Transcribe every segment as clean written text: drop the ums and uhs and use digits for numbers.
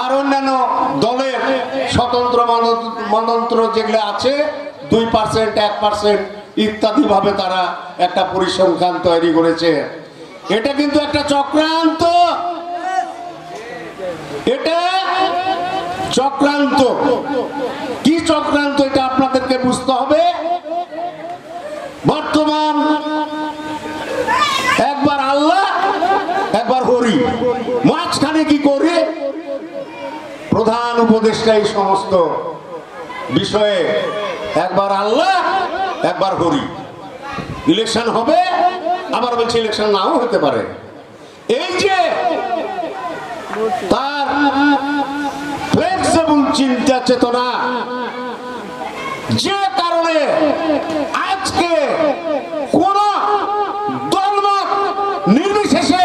আর অন্যান্য দলের স্বতন্ত্র মনন্ত্র যেগুলো আছে 2%, 1% ইত্যাদি ভাবে তারা একটা পরিসংখ্যান তৈরি করেছে। এটা কিন্তু একটা চক্রান্ত, এটা চক্রান্ত। কি চক্রান্ত এটা আপনাদেরকে বুঝতে হবে। বর্তমান একবার আল্লাহ একবার হরি, মাঝখানে কি করে প্রধান উপদেষ্টা এই সমস্ত বিষয়ে একবার আল্লাহ একবার হরি। ইলেকশন হবে, আবার বলছে ইলেকশন নাও হতে পারে। এই যে তার ফ্লেক্সিবল চিন্তা চেতনা, যে কারণে আজকে কোন দলমত নির্বিশেষে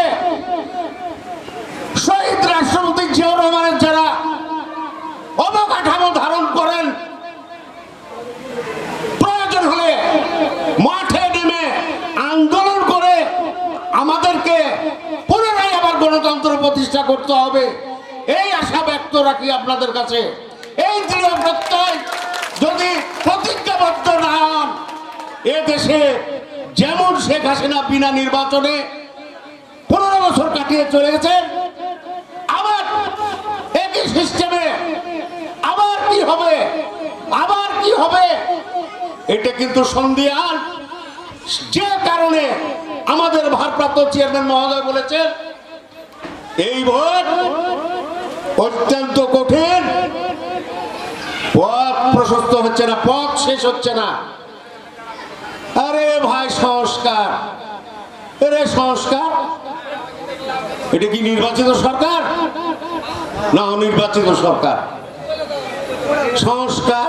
শহীদ রাষ্ট্রপতি জিয়াউর রহমানের যারা অবকাঠামো ধারণ করেন, প্রয়োজন হলে মাঠে নেমে আন্দোলন করে আমাদেরকে পুনরায় আবার গণতন্ত্র প্রতিষ্ঠা করতে হবে, এই আশা ব্যক্ত রাখি আপনাদের কাছে। এই দৃঢ় প্রত্যয় যদি প্রতিজ্ঞাবদ্ধ না হন, এ দেশে যেমন শেখ হাসিনা বিনা নির্বাচনে 15 বছর কাটিয়ে চলে গেছেন, আবার একই সিস্টেমে আবার কি হবে, আবার কি হবে, এটা কিন্তু সন্দিহান। যে কারণে আমাদের ভারপ্রাপ্ত চেয়ারম্যান মহোদয় বলেছেন এই ভোট অত্যন্ত কঠিন, পথ প্রশস্ত হচ্ছে না, পথ শেষ হচ্ছে না। আরে ভাই, সংস্কার, আরে সংস্কার, এটা কি নির্বাচিত সরকার না অনির্বাচিত সরকার? সংস্কার,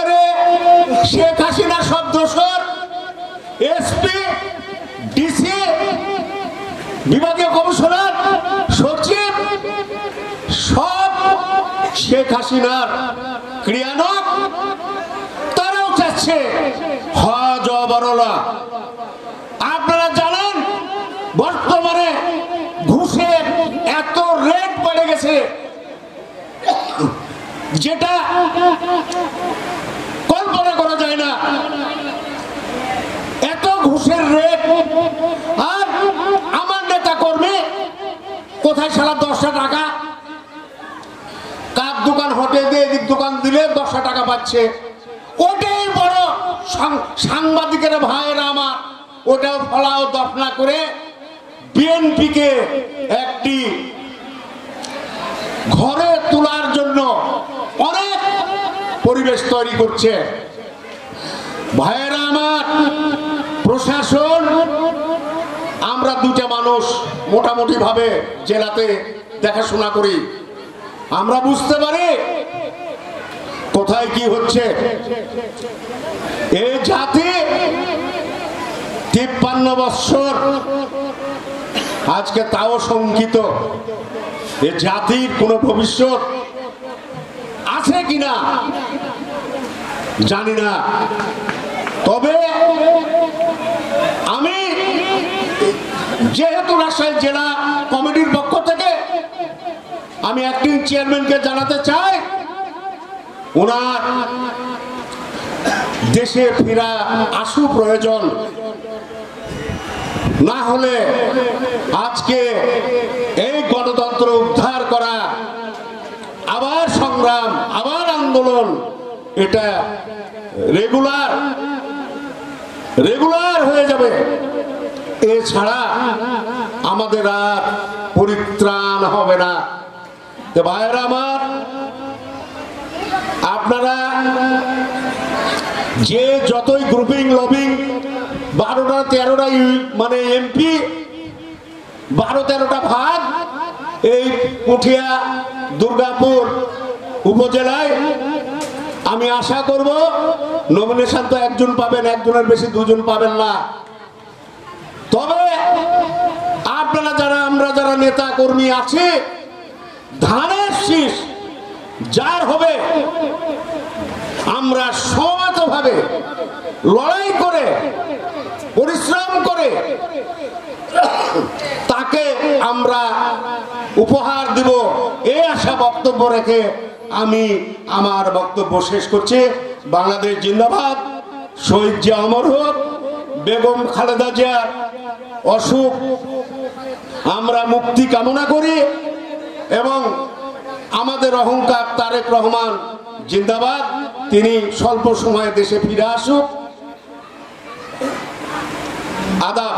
আরে শেখ হাসিনা সব দোষর, এসপি, ডিসি, বিভাগীয় কমিশনার, সচিব সব শেখ হাসিনার ক্রিয়ানক। তারাও চাচ্ছে হজ বরলা। আপনারা জানেন বর্তমানে ঘুষের এত রেট বেড়ে গেছে, যেটা কল্পনা করা যায় না। এত ঘুষের রেট, আর আমার নেতা কর্মী কোথায় সারা 10টা টাকা, কার দোকান হটে দিয়ে এদিক দোকান দিলে 10টা টাকা পাচ্ছে। ওটাই বড় সাংবাদিকের ভাইয়েরা আমার, ওটাও ফলাও দফনা করে বিএনপিকে একটি ঘরে তোলার জন্য অনেক পরিবেশ তৈরি করছে। ভাইয়েরা আমার, প্রশাসন, আমরা দুটা মানুষ মোটামুটি ভাবে জেলাতে দেখাশোনা করি, আমরা বুঝতে পারি কোথায় কি হচ্ছে। এই জাতি 53 বৎসর আজকে তাও শঙ্কিত, এ জাতির কোন ভবিষ্যৎ আছে কিনা জানি না। তবে আমি যেহেতু রাজশাহী জেলা কমিটির পক্ষ থেকে আমি অ্যাক্টিং চেয়ারম্যানকে জানাতে চাই, ওনার দেশে ফেরা আশু প্রয়োজন। না হলে আজকে এই গণতন্ত্র উদ্ধার করা, আবার সংগ্রাম, আবার আন্দোলন, এটা রেগুলার হয়ে যাবে। এছাড়া আমাদের আর পরিত্রাণ হবে না। তো ভাইয়েরা আমার, আপনারা যে যতই গ্রুপিং লবিং 12টা 13টা মানে এমপি 12-13টা ভাগ এই পুঠিয়া দুর্গাপুর উপজেলায়, আমি আশা করব নমিনেশন তো একজন পাবেন, একজনের বেশি দুজন পাবেন না। তবে আপনারা যারা, আমরা যারা নেতা কর্মী আছি, ধানের শীষ যার হবে আমরা সমবেতভাবে লড়াই করে পরিশ্রম করে তাকে আমরা উপহার দিব, এই আশা বক্তব্য রেখে আমি আমার বক্তব্য শেষ করছি। বাংলাদেশ জিন্দাবাদ। শহীদ জিয়া অমর হোক, বেগম খালেদা জিয়ার অসুখ আমরা মুক্তি কামনা করি এবং আমাদের অহংকার তারেক রহমান জিন্দাবাদ, তিনি স্বল্প সময়ে দেশে ফিরে আসুক। আদাব।